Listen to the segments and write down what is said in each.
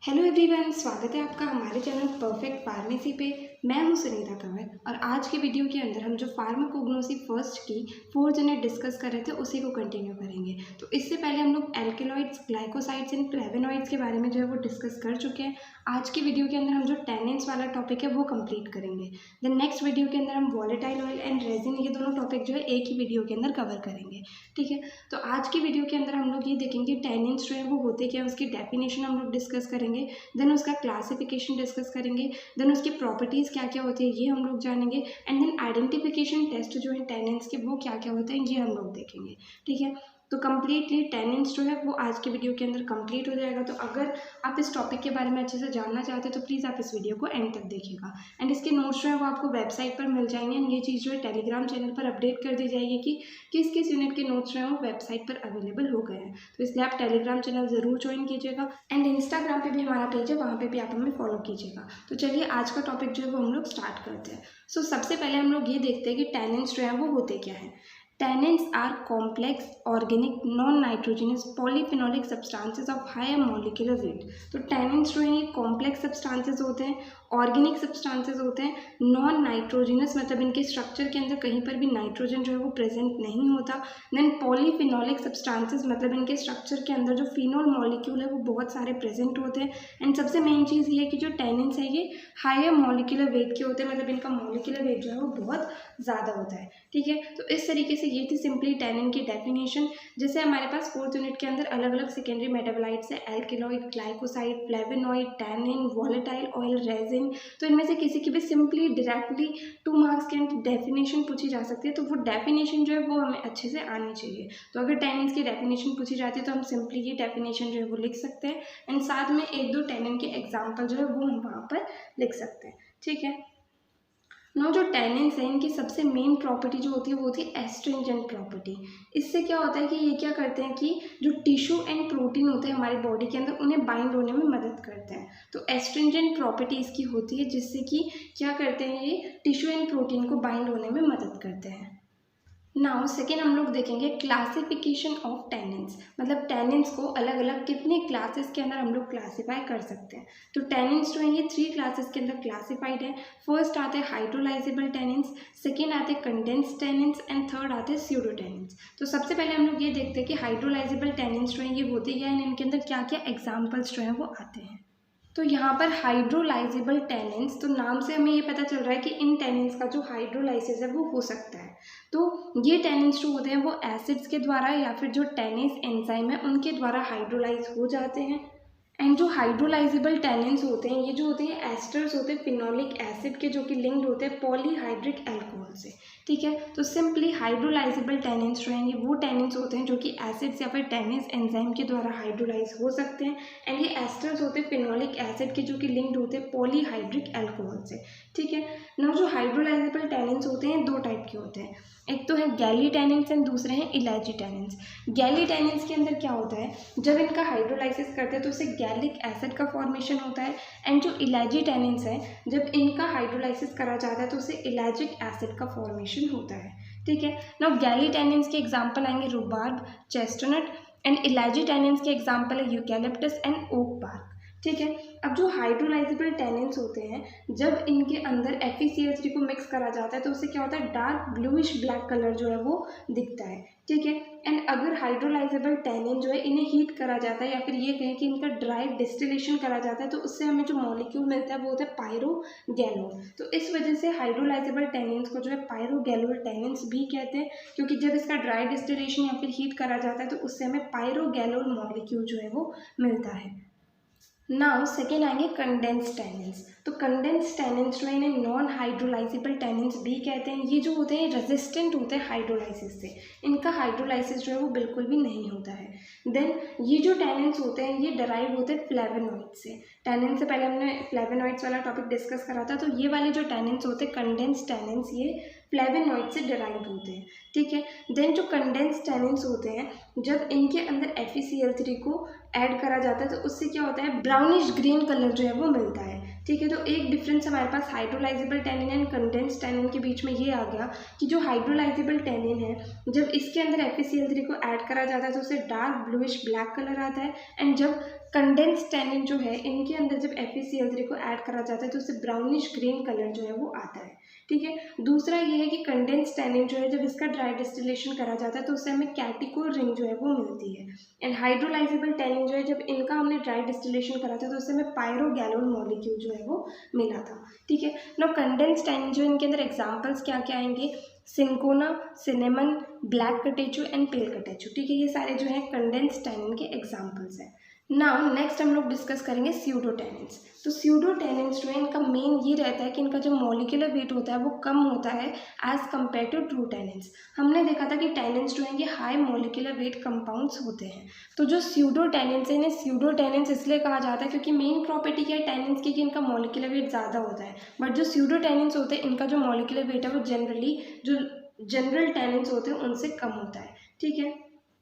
Hello everyone, स्वागत है आपका हमारे चैनल परफेक्ट फार्मेसी पे। मैं हूं सुनीता कंवर और आज के वीडियो के अंदर हम जो फार्माकोग्नोसी फर्स्ट की 4 यूनिट डिस्कस कर रहे थे उसी को कंटिन्यू करेंगे। तो इससे पहले हम लोग एल्केलॉइड्स, ग्लाइकोसाइड्स एंड फ्लेवोनॉइड्स के बारे में जो है वो डिस्कस कर चुके हैं। आज की वीडियो के अंदर हम जो टैनिन्स वाला टॉपिक है वो कंप्लीट करेंगे। देन नेक्स्ट वीडियो के अंदर हम वॉलेटाइल ऑयल एंड रेजिन, ये दोनों टॉपिक जो है एक ही वीडियो के अंदर कवर करेंगे। ठीक है, तो आज की वीडियो के अंदर हम लोग ये देखेंगे टैनिन्स जो है वो होते क्या है, उसकी डेफिनेशन हम लोग डिस्कस करेंगे। देन उसका क्लासिफिकेशन डिस्कस करेंगे। देन उसकी प्रॉपर्टीज़ क्या क्या होती है ये हम लोग जानेंगे। एंड देन आइडेंटिफिकेशन टेस्ट जो है टैनिन्स के वो क्या क्या होते हैं ये हम लोग देखेंगे। ठीक है, तो कम्प्लीटली टैनिन्स जो है वो आज के वीडियो के अंदर कंप्लीट हो जाएगा। तो अगर आप इस टॉपिक के बारे में अच्छे से जानना चाहते हैं तो प्लीज़ आप इस वीडियो को एंड तक देखिएगा। एंड इसके नोट्स जो है वो आपको वेबसाइट पर मिल जाएंगे। एंड ये चीज़ जो है टेलीग्राम चैनल पर अपडेट कर दी जाएगी कि किस किस यूनिट के नोट्स जो है वो वेबसाइट पर अवेलेबल हो गए हैं। तो इसलिए आप टेलीग्राम चैनल ज़रूर ज्वाइन कीजिएगा। एंड इंस्टाग्राम पे भी हमारा पेज है, वहाँ पे भी आप हमें फॉलो कीजिएगा। तो चलिए आज का टॉपिक जो है वो हम लोग स्टार्ट करते हैं। सो सबसे पहले हम लोग ये देखते हैं कि टैनिन्स जो है वो होते क्या हैं। Tannins are complex, organic, non-nitrogenous, polyphenolic substances of higher molecular weight। तो tannins जो हैं ये कॉम्प्लेक्स सब्सटेंसेस होते हैं, ऑर्गेनिक सब्सटेंसेस होते हैं, नॉन नाइट्रोजिनस मतलब इनके स्ट्रक्चर के अंदर कहीं पर भी नाइट्रोजन जो है वो प्रेजेंट नहीं होता। देन पॉलीफिनोलिक सब्सटेंसेस मतलब इनके स्ट्रक्चर के अंदर जो फिनोल मॉलिक्यूल है वो बहुत सारे प्रेजेंट होते हैं। एंड सबसे मेन चीज़ ये है कि जो टैनिन्स है ये हायर मॉलिक्यूलर वेट के होते हैं, मतलब इनका मॉलिक्यूलर वेट जो है वो बहुत ज़्यादा होता है। ठीक है, तो इस तरीके से ये थी सिंपली टैनिन की डेफिनेशन। जैसे हमारे पास 4th यूनिट के अंदर अलग अलग सेकेंडरी मेटाबोलाइट्स है, alkaloid, glycoside, flavonoid, tannin, volatile oil, resin. तो इनमें से किसी की भी सिंपली डायरेक्टली 2 मार्क्स के अंदर डेफिनेशन पूछी जा सकती है। तो वो डेफिनेशन जो है वो हमें अच्छे से आनी चाहिए। तो अगर टैनिन्स की डेफिनेशन पूछी जाती है तो हम सिंपली ये डेफिनेशन जो है वो लिख सकते हैं। एंड साथ में 1-2 टैनिन के एग्जाम्पल जो है वो हम वहाँ पर लिख सकते हैं। ठीक है, नो जो टैनिन्स हैं इनकी सबसे मेन प्रॉपर्टी जो होती है वो होती है एस्ट्रिंजेंट प्रॉपर्टी। इससे क्या होता है कि ये क्या करते हैं कि जो टिश्यू एंड प्रोटीन होते हैं हमारी बॉडी के अंदर उन्हें बाइंड होने में मदद करते हैं। तो एस्ट्रिंजेंट प्रॉपर्टी इसकी होती है जिससे कि क्या करते हैं ये टिश्यू एंड प्रोटीन को बाइंड होने में मदद करते हैं। नाउ सेकेंड हम लोग देखेंगे क्लासिफिकेशन ऑफ टैनिन्स, मतलब टैनिन्स को अलग अलग कितने क्लासेस के अंदर हम लोग क्लासीफाई कर सकते हैं। तो टैनिन्स जो है ये 3 क्लासेस के अंदर क्लासीफाइड है। फर्स्ट आते हैं हाइड्रोलाइजेबल टैनिन्स, सेकेंड आते हैं कंडेंस्ड टैनिन्स एंड थर्ड आते हैं स्यूडो टैनिन्स। तो सबसे पहले हम लोग ये देखते हैं कि हाइड्रोलाइजेबल टैनिन्स जो है ये होते क्या है, इनके अंदर क्या क्या एग्जाम्पल्स जो है वो आते हैं। तो यहाँ पर हाइड्रोलाइजेबल टैनिन्स, तो नाम से हमें ये पता चल रहा है कि इन टैनिन्स का जो हाइड्रोलाइसिस है वो हो सकता है। तो ये टैनिन्स जो होते हैं वो एसिड्स के द्वारा या फिर जो टैनिस एंजाइम है उनके द्वारा हाइड्रोलाइज हो जाते हैं। एंड जो हाइड्रोलाइजेबल टैनिन्स होते हैं ये जो होते हैं एस्टर्स होते हैं फिनोलिक एसिड के, जो कि लिंक्ड होते हैं पॉलीहाइड्रिक अल्कोहल से। ठीक है, तो सिंपली हाइड्रोलाइजेबल टैनिन्स जो हैं ये वो टैनिन्स होते हैं जो कि एसिड्स या फिर टैनिस एंजाइम के द्वारा हाइड्रोलाइज हो सकते हैं। एंड ये एस्टर्स होते हैं फिनोलिक एसिड के, जो कि लिंक्ड होते हैं पॉलीहाइड्रिक अल्कोहल से। ठीक है, ना जो हाइड्रोलाइजेबल टैनिन्स होते हैं 2 टाइप के होते हैं, एक तो है गैली टैनिन्स एंड दूसरे हैं इलायची टैनिन्स। गैली टैनिन्स के अंदर क्या होता है, जब इनका हाइड्रोलाइसिस करते हैं तो उससे गैलिक एसिड का फॉर्मेशन होता है। एंड जो इलायची टैनिन्स है जब इनका हाइड्रोलाइसिस करा जाता है तो उससे इलायचिक एसिड का फॉर्मेशन होता है। ठीक है, नाउ गैली टैनिन्स के एग्जाम्पल आएंगे रूबार्ब, चेस्टनट। एंड इलायची टैनिन्स के एग्जाम्पल है यूकैलिप्टस एंड ओक बार्क। ठीक है, अब जो हाइड्रोलाइजेबल टैनिन्स होते हैं जब इनके अंदर FeCl3 को मिक्स करा जाता है तो उससे क्या होता है, डार्क ब्लूइश ब्लैक कलर जो है वो दिखता है। ठीक है, एंड अगर हाइड्रोलाइजेबल टैनिन जो है इन्हें हीट करा जाता है या फिर ये कहें कि इनका ड्राई डिस्टिलेशन करा जाता है तो उससे हमें जो मॉलिक्यूल मिलता है वो होता है पायरोगैनोल। तो इस वजह से हाइड्रोलाइजेबल टैनिन्स को जो है पायरोगैनोल टैनिन्स भी कहते हैं, क्योंकि जब इसका ड्राई डिस्टिलेशन या फिर हीट करा जाता है तो उससे हमें पायरोगैनोल मॉलिक्यूल जो है वो मिलता है। नाउ सेकेंड आएंगे कंडेंस्ड टैनिन्स। तो कंडेंस्ड टैनिन्स जो है इन्हें नॉन हाइड्रोलाइजेबल टैनिन्स भी कहते हैं। ये जो होते हैं रेजिस्टेंट होते हैं हाइड्रोलाइसिस से, इनका हाइड्रोलाइसिस जो है वो बिल्कुल भी नहीं होता है। देन ये जो टैनिन्स होते हैं ये डराइव होते हैं फ्लेवोनॉइड से। टैनिन से पहले हमने फ्लेवोनॉइड्स वाला टॉपिक डिस्कस करा था, तो ये वाले जो टैनिन्स होते हैं कंडेंस्ड टैनिन्स ये फ्लेवोनॉइड से डराइव होते हैं। ठीक है, देन जो कंडेंस्ड टैनिन्स होते हैं जब इनके अंदर FeCl3 को ऐड करा जाता है तो उससे क्या होता है, ब्राउनिश ग्रीन कलर जो है वो मिलता है। ठीक है, तो एक डिफरेंस हमारे पास hydrolysable tannin and condensed tannin के बीच में ये आ गया कि जो हाइड्रोलाइजेबल टैनिन है जब इसके अंदर FeCl3 को ऐड करा जाता है तो उससे डार्क ब्लूइश ब्लैक कलर आता है। एंड जब कंडेंस टैनिन जो है इनके अंदर जब FeCl3 को ऐड करा जाता है तो उससे ब्राउनिश ग्रीन कलर जो है वो आता है, ठीक है। दूसरा ये है कि कंडेंस टैनिन जो है जब इसका ड्राई डिस्टिलेशन करा जाता है तो उससे हमें कैटिकोल रिंग जो है वो मिलती है। एंड हाइड्रोलाइजेबल टैनिन जो है जब इनका हमने ड्राई डिस्टिलेशन करा था तो उससे हमें पायरोगैलोल मॉलिक्यूल जो है वो मिला था, ठीक है। नाउ कंडेंस टैनिन जो इनके अंदर एग्जाम्पल्स क्या क्या आएंगे, cinchona, cinnamon, black catechu and pale catechu, ठीक है। ये सारे जो है कंडेंस टैनिन के एग्जाम्पल्स हैं। नाउ नेक्स्ट हम लोग डिस्कस करेंगे स्यूडोटैनिन्स। तो स्यूडोटैनिन्स जो है इनका मेन ये रहता है कि इनका जो मॉलिक्यूलर वेट होता है वो कम होता है as compare to true tannins. हमने देखा था कि टैनिन्स जो हैं ये हाई मॉलिक्यूलर वेट कंपाउंड्स होते हैं। तो जो स्यूडोटैनिन्स है इन्हें स्यूडोटैनिन्स इसलिए कहा जाता है क्योंकि मेन प्रॉपर्टी क्या है टैनिन्स की कि इनका मॉलिक्यूलर वेट ज़्यादा होता है, बट जो स्यूडोटैनिन्स होते हैं इनका जो मॉलिक्यूलर वेट है वो जनरली जो जनरल टैनिन्स होते हैं उनसे कम होता है, ठीक है।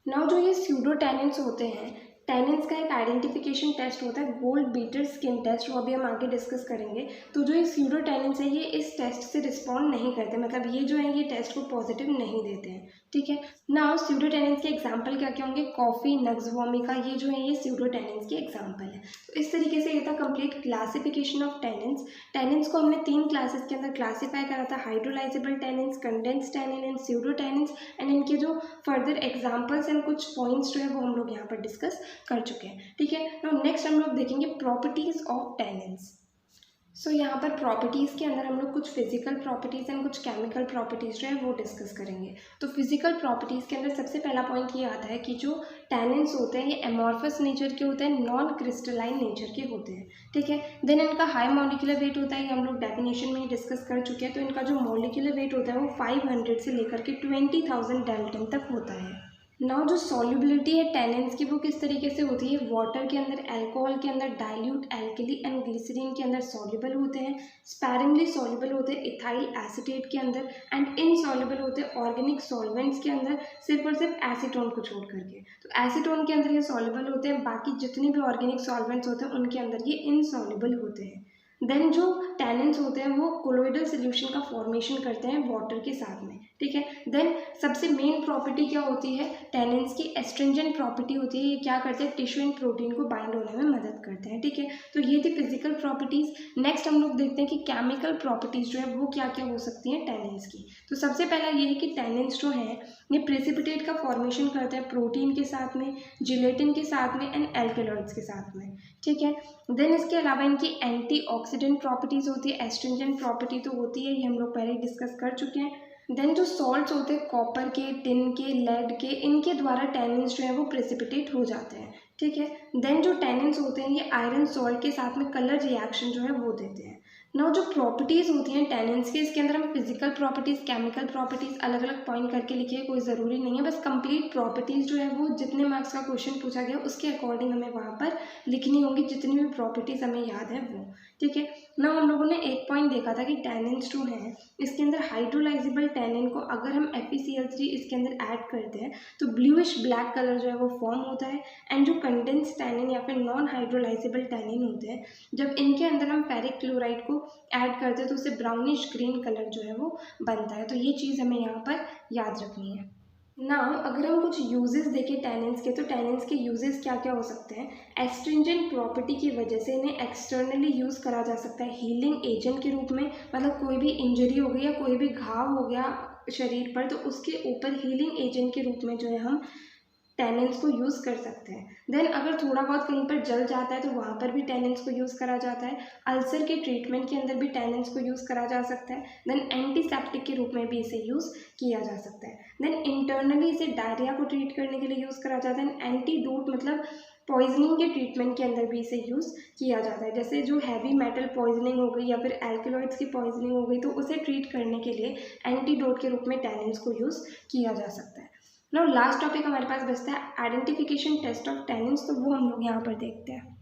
नाउ जो ये स्यूडोटैनिन्स होते हैं, टैनिन्स का एक आइडेंटिफिकेशन टेस्ट होता है गोल्ड बीटर स्किन टेस्ट, वो अभी हम आगे डिस्कस करेंगे। तो जो ये स्यूडोटैनिन्स है ये इस टेस्ट से रिस्पॉन्ड नहीं करते, मतलब ये जो है ये टेस्ट को पॉजिटिव नहीं देते हैं, ठीक है। नाउ स्यूडोटैनिन्स के एग्जांपल क्या क्या होंगे, कॉफ़ी, नग्स वोमिका, ये जो है ये स्यूडोटैनिन्स के एग्जांपल है। तो इस तरीके से ये था complete classification of tannins. Tannins को हमने 3 क्लासेस के अंदर क्लासीफाई करा था, hydrolysable tannins, condensed tannin and pseudotannins, and इनके जो फर्दर एग्जाम्पल्स एंड कुछ पॉइंट्स जो है वो हम लोग यहाँ पर डिस्कस कर चुके हैं, ठीक है। नाउ नेक्स्ट हम लोग देखेंगे प्रॉपर्टीज ऑफ टैनिन्स। सो यहाँ पर प्रॉपर्टीज़ के अंदर हम लोग कुछ फिजिकल प्रॉपर्टीज़ एंड कुछ केमिकल प्रॉपर्टीज़ जो है वो डिस्कस करेंगे। तो फिजिकल प्रॉपर्टीज़ के अंदर सबसे पहला पॉइंट ये आता है कि जो टैनिन्स होते हैं ये एमॉर्फस नेचर के होते हैं, नॉन क्रिस्टलाइन नेचर के होते हैं, ठीक है। देन इनका हाई मॉलिक्यूलर वेट होता है, ये हम लोग डेफिनेशन में ही डिस्कस कर चुके हैं। तो इनका जो मॉलिक्यूलर वेट होता है वो 500 से लेकर के 20,000 डाल्टन तक होता है। नाउ जो सॉल्युबिलिटी है टैनिन्स की वो किस तरीके से होती है, वाटर के अंदर, अल्कोहल के अंदर, डाइल्यूट अल्कली एंड ग्लिसरीन के अंदर सॉल्युबल होते हैं, स्पैरिंगली सॉल्युबल होते हैं इथाइल एसीटेट के अंदर, एंड इनसॉल्युबल होते हैं ऑर्गेनिक सॉल्वेंट्स के अंदर सिर्फ और सिर्फ एसीटोन को छोड़ करके। तो एसीटोन के अंदर ये सॉल्युबल होते हैं, बाकी जितने भी ऑर्गेनिक सॉल्वेंट्स होते हैं उनके अंदर ये इनसॉल्युबल होते हैं। देन जो टैनिन्स होते हैं वो कोलोइडल सोल्यूशन का फॉर्मेशन करते हैं वाटर के साथ में, ठीक है। देन सबसे मेन प्रॉपर्टी क्या होती है टैनिन्स की, एस्ट्रिंजेंट प्रॉपर्टी होती है, ये क्या करते हैं टिश्यू एंड प्रोटीन को बाइंड होने में मदद करते हैं, ठीक है। तो ये थी फिजिकल प्रॉपर्टीज़। नेक्स्ट हम लोग देखते हैं कि केमिकल प्रॉपर्टीज़ जो है वो क्या क्या हो सकती हैं टैनिन्स की। तो सबसे पहला ये है कि टैनिन्स जो है ये प्रेसिपिटेट का फॉर्मेशन करते हैं प्रोटीन के साथ में, जिलेटिन के साथ में एंड एल्केलॉइड्स के साथ में, ठीक है। देन इसके अलावा इनकी एंटीऑक्सीडेंट प्रॉपर्टीज़ होती है, एस्ट्रिंजेंट प्रॉपर्टी तो होती है, ये हम लोग पहले डिस्कस कर चुके हैं। देन जो सॉल्ट्स होते हैं कॉपर के, टिन के, लेड के, इनके द्वारा टैनिन्स जो है वो प्रेसिपिटेट हो जाते हैं, ठीक है। देन जो टैनिन्स होते हैं ये आयरन सॉल्ट के साथ में कलर रिएक्शन जो है वो देते हैं। नाउ जो प्रॉपर्टीज़ होती हैं टैनिन्स की, इसके अंदर हम फिजिकल प्रॉपर्टीज़, केमिकल प्रॉपर्टीज़ अलग अलग पॉइंट करके लिखिए, कोई ज़रूरी नहीं है, बस कंप्लीट प्रॉपर्टीज़ जो है वो जितने मार्क्स का क्वेश्चन पूछा गया उसके अकॉर्डिंग हमें वहाँ पर लिखनी होंगी, जितनी भी प्रॉपर्टीज़ हमें याद है वो, ठीक है। ना हम लोगों ने एक पॉइंट देखा था कि टैनिन्स जो हैं इसके अंदर हाइड्रोलाइजेबल टैनिन को अगर हम FeCl3 इसके अंदर ऐड करते हैं तो ब्लूइश ब्लैक कलर जो है वो फॉर्म होता है। एंड जो कंडेंस टैनिन या फिर नॉन हाइड्रोलाइजेबल टैनिन होते हैं जब इनके अंदर हम फेरिक क्लोराइड को ऐड करते हैं तो उससे ब्राउनिश ग्रीन कलर जो है वो बनता है। तो ये चीज़ हमें यहाँ पर याद रखनी है। नाउ अगर हम कुछ यूजेस देखें टैनिन्स के, तो टैनिन्स के यूजेस क्या क्या हो सकते हैं, एस्ट्रिंजेंट प्रॉपर्टी की वजह से इन्हें एक्सटर्नली यूज़ करा जा सकता है हीलिंग एजेंट के रूप में, मतलब कोई भी इंजरी हो गई या कोई भी घाव हो गया शरीर पर तो उसके ऊपर हीलिंग एजेंट के रूप में जो है हम टैनिन्स को यूज़ कर सकते हैं। देन अगर थोड़ा बहुत कहीं पर जल जाता है तो वहाँ पर भी टैनिन्स को यूज़ करा जाता है। अल्सर के ट्रीटमेंट के अंदर भी टैनिन्स को यूज़ करा जा सकता है। देन एंटीसेप्टिक के रूप में भी इसे यूज़ किया जा सकता है। देन इंटरनली इसे डायरिया को ट्रीट करने के लिए यूज़ करा जाता है। एंटीडोट मतलब पॉइजनिंग के ट्रीटमेंट के अंदर भी इसे यूज़ किया जाता है, जैसे जो हैवी मेटल पॉइजनिंग हो गई या फिर एल्कलॉइड्स की पॉइजनिंग हो गई तो उसे ट्रीट करने के लिए एंटीडोट के रूप में टैनिन्स को यूज़ किया जा सकता है। नाउ लास्ट टॉपिक हमारे पास बचता है आइडेंटिफिकेशन टेस्ट ऑफ टैनिन्स, तो वो हम लोग यहाँ पर देखते हैं।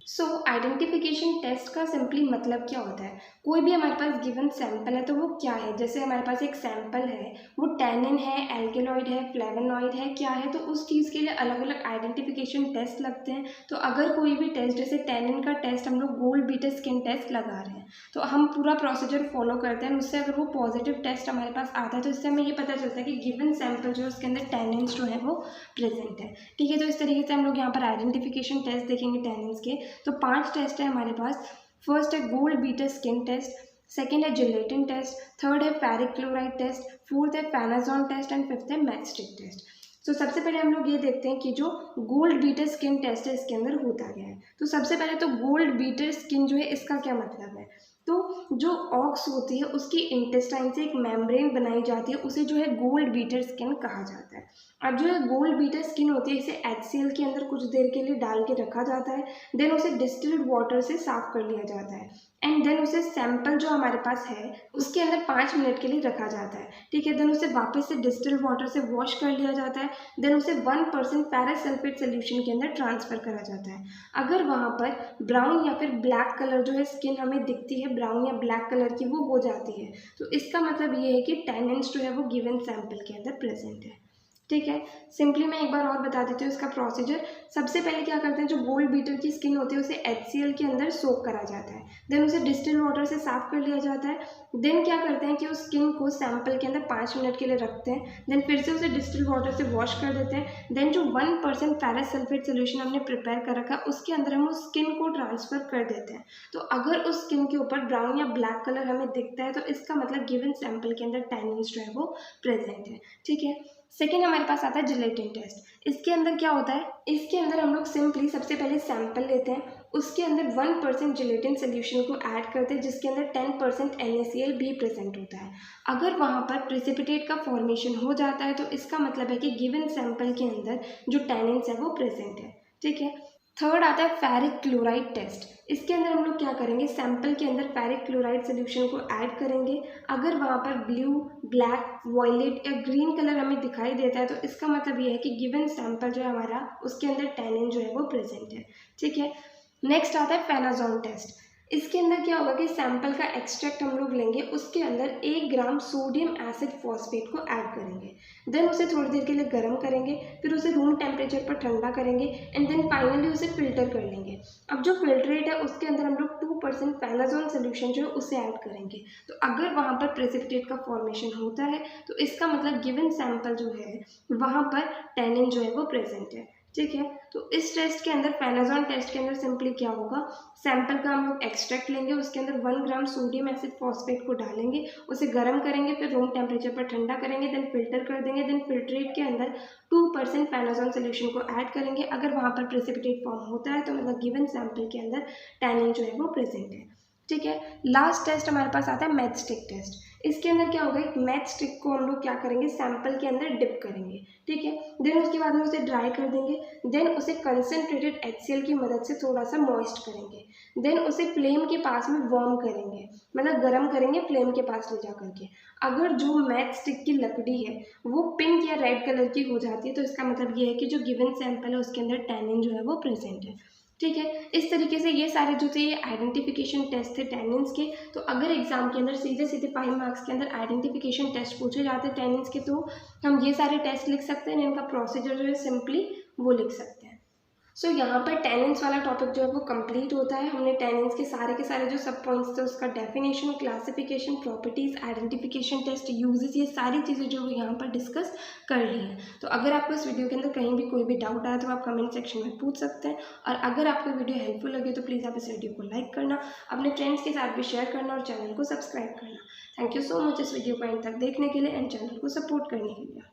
सो आइडेंटिफिकेशन टेस्ट का सिंपली मतलब क्या होता है, कोई भी हमारे पास गिवन सैंपल है तो वो क्या है। जैसे हमारे पास एक सैंपल है, वो टैनिन है, एल्केलॉइड है, फ्लेवोनॉइड है, क्या है, तो उस चीज़ के लिए अलग अलग आइडेंटिफिकेशन टेस्ट लगते हैं। तो अगर कोई भी टेस्ट, जैसे टैनिन का टेस्ट हम लोग गोल्ड बीटा स्किन टेस्ट लगा रहे हैं, तो हम पूरा प्रोसीजर फॉलो करते हैं। उससे अगर वो पॉजिटिव टेस्ट हमारे पास आता है तो इससे हमें ये पता चलता है कि गिवन सैंपल जो है उसके अंदर टैनिन्स जो है वो प्रेजेंट है। ठीक है, तो इस तरीके से हम लोग यहाँ पर आइडेंटिफिकेशन टेस्ट देखेंगे टैनिन्स के। तो 5 टेस्ट है हमारे पास। फर्स्ट है gold beater skin test, second है जिलेटिन टेस्ट, थर्ड है फेरिक क्लोराइड टेस्ट, फोर्थ है पैनाजॉन टेस्ट एंड फिफ्थ है मैचस्टिक टेस्ट। तो सबसे पहले हम लोग ये देखते हैं कि जो गोल्ड बीटर स्किन टेस्ट है इसके अंदर होता क्या है। तो सबसे पहले तो गोल्ड बीटर स्किन जो है इसका क्या मतलब है, तो जो ऑक्स होती है उसकी इंटेस्टाइन से एक मेम्ब्रेन बनाई जाती है, उसे जो है गोल्ड बीटर स्किन कहा जाता है। अब जो है गोल्ड बीटर स्किन होती है इसे HCl के अंदर कुछ देर के लिए डाल के रखा जाता है, देन उसे डिस्टिल्ड वाटर से साफ कर लिया जाता है एंड देन उसे सैंपल जो हमारे पास है उसके अंदर 5 मिनट के लिए रखा जाता है। ठीक है, देन उसे वापस से डिस्टिल्ड वाटर से वॉश कर लिया जाता है, देन उसे 1% पैरासल्फेट सोल्यूशन के अंदर ट्रांसफर करा जाता है। अगर वहाँ पर ब्राउन या फिर ब्लैक कलर जो है स्किन हमें दिखती है, ब्राउन या ब्लैक कलर की वो हो जाती है, तो इसका मतलब ये है कि टैनिन्स जो है वो गिवन सैंपल के अंदर प्रेजेंट है। ठीक है, सिंपली मैं एक बार और बता देती हूँ इसका प्रोसीजर। सबसे पहले क्या करते हैं, जो गोल्ड बीटर की स्किन होती है उसे HCl के अंदर सोक करा जाता है, देन उसे डिस्टिल्ड वाटर से साफ कर लिया जाता है। देन क्या करते हैं कि उस स्किन को सैंपल के अंदर 5 मिनट के लिए रखते हैं, देन फिर से उसे डिस्टिल्ड वाटर से वॉश कर देते हैं, देन जो 1% पैरासल्फेट सोल्यूशन हमने प्रिपेयर कर रखा है उसके अंदर हम उस स्किन को ट्रांसफर कर देते हैं। तो अगर उस स्किन के ऊपर ब्राउन या ब्लैक कलर हमें दिखता है तो इसका मतलब गिवन सैंपल के अंदर टैनिन्स जो है वो प्रेजेंट है। ठीक है, सेकेंड हमारे पास आता है जिलेटिन टेस्ट। इसके अंदर क्या होता है, इसके अंदर हम लोग सिंपली सबसे पहले सैंपल लेते हैं, उसके अंदर 1% जिलेटिन सोल्यूशन को ऐड करते हैं जिसके अंदर 10% NaCl भी प्रेजेंट होता है। अगर वहाँ पर प्रेसिपिटेट का फॉर्मेशन हो जाता है तो इसका मतलब है कि गिवन सैंपल के अंदर जो टैनिन्स है वो प्रेजेंट है। ठीक है, थर्ड आता है फेरिक क्लोराइड टेस्ट। इसके अंदर हम लोग क्या करेंगे, सैंपल के अंदर फेरिक क्लोराइड सोल्यूशन को ऐड करेंगे। अगर वहाँ पर ब्लू, ब्लैक, वॉयलेट या ग्रीन कलर हमें दिखाई देता है तो इसका मतलब ये है कि गिवन सैंपल जो है हमारा उसके अंदर टैनिन जो है वो प्रेजेंट है। ठीक है, नेक्स्ट आता है पैनाजॉन टेस्ट। इसके अंदर क्या होगा कि सैंपल का एक्सट्रैक्ट हम लोग लेंगे, उसके अंदर 1 ग्राम सोडियम एसिड फॉस्फेट को ऐड करेंगे, देन उसे थोड़ी देर के लिए गर्म करेंगे, फिर उसे रूम टेम्परेचर पर ठंडा करेंगे एंड देन फाइनली उसे फिल्टर कर लेंगे। अब जो फिल्ट्रेट है उसके अंदर हम लोग 2% पैनाजॉन सोल्यूशन जो है उसे ऐड करेंगे। तो अगर वहाँ पर प्रेसिपिटेट का फॉर्मेशन होता है तो इसका मतलब गिवन सैंपल जो है वहाँ पर टैनिन जो है वो प्रेजेंट है। ठीक है, तो इस टेस्ट के अंदर, पैनाजॉन टेस्ट के अंदर सिंपली क्या होगा, सैंपल का हम लोग एक्सट्रैक्ट लेंगे, उसके अंदर 1 ग्राम सोडियम एसिड फॉस्फेट को डालेंगे, उसे गर्म करेंगे, फिर रूम टेम्परेचर पर ठंडा करेंगे, देन फिल्टर कर देंगे, देन फिल्ट्रेट के अंदर 2% पैनाजॉन सोल्यूशन को ऐड करेंगे। अगर वहाँ पर प्रेसिपिटेट फॉर्म होता है तो मतलब गिवन सैंपल के अंदर टैनिन जो है वो प्रेजेंट है। ठीक है, लास्ट टेस्ट हमारे पास आता है मैचस्टिक टेस्ट। इसके अंदर क्या होगा, एक मैच स्टिक को हम लोग क्या करेंगे, सैंपल के अंदर डिप करेंगे। ठीक है, देन उसके बाद में उसे ड्राई कर देंगे, देन उसे कंसनट्रेटेड HCl की मदद से थोड़ा सा मॉइस्ट करेंगे, देन उसे फ्लेम के पास में वार्म करेंगे, मतलब गर्म करेंगे फ्लेम के पास ले जा करके। अगर जो मैच स्टिक की लकड़ी है वो पिंक या रेड कलर की हो जाती है तो इसका मतलब ये है कि जो गिवन सैंपल है उसके अंदर टैनिन जो है वो प्रेजेंट है। ठीक है, इस तरीके से ये सारे जो थे ये आइडेंटिफिकेशन टेस्ट थे टैनिन्स के। तो अगर एग्जाम के अंदर सीधे सीधे 5 मार्क्स के अंदर आइडेंटिफिकेशन टेस्ट पूछे जाते हैं टैनिन्स के, तो हम ये सारे टेस्ट लिख सकते हैं, इनका प्रोसीजर जो है सिंपली वो लिख सकते हैं। सो यहाँ पर टैनिन्स वाला टॉपिक जो है वो कंप्लीट होता है। हमने टैनिन्स के सारे जो सब पॉइंट्स थे उसका definition, classification, properties, identification test, uses, ये सारी चीज़ें जो है यहाँ पर डिस्कस कर ली हैं। तो अगर आपको इस वीडियो के अंदर कहीं भी कोई भी डाउट आया तो आप कमेंट सेक्शन में पूछ सकते हैं, और अगर आपको वीडियो हेल्पफुल लगे तो प्लीज़ आप इस वीडियो को लाइक करना, अपने फ्रेंड्स के साथ भी शेयर करना और चैनल को सब्सक्राइब करना। थैंक यू सो मच इस वीडियो को एंड तक देखने के लिए एंड चैनल को सपोर्ट करने के लिए।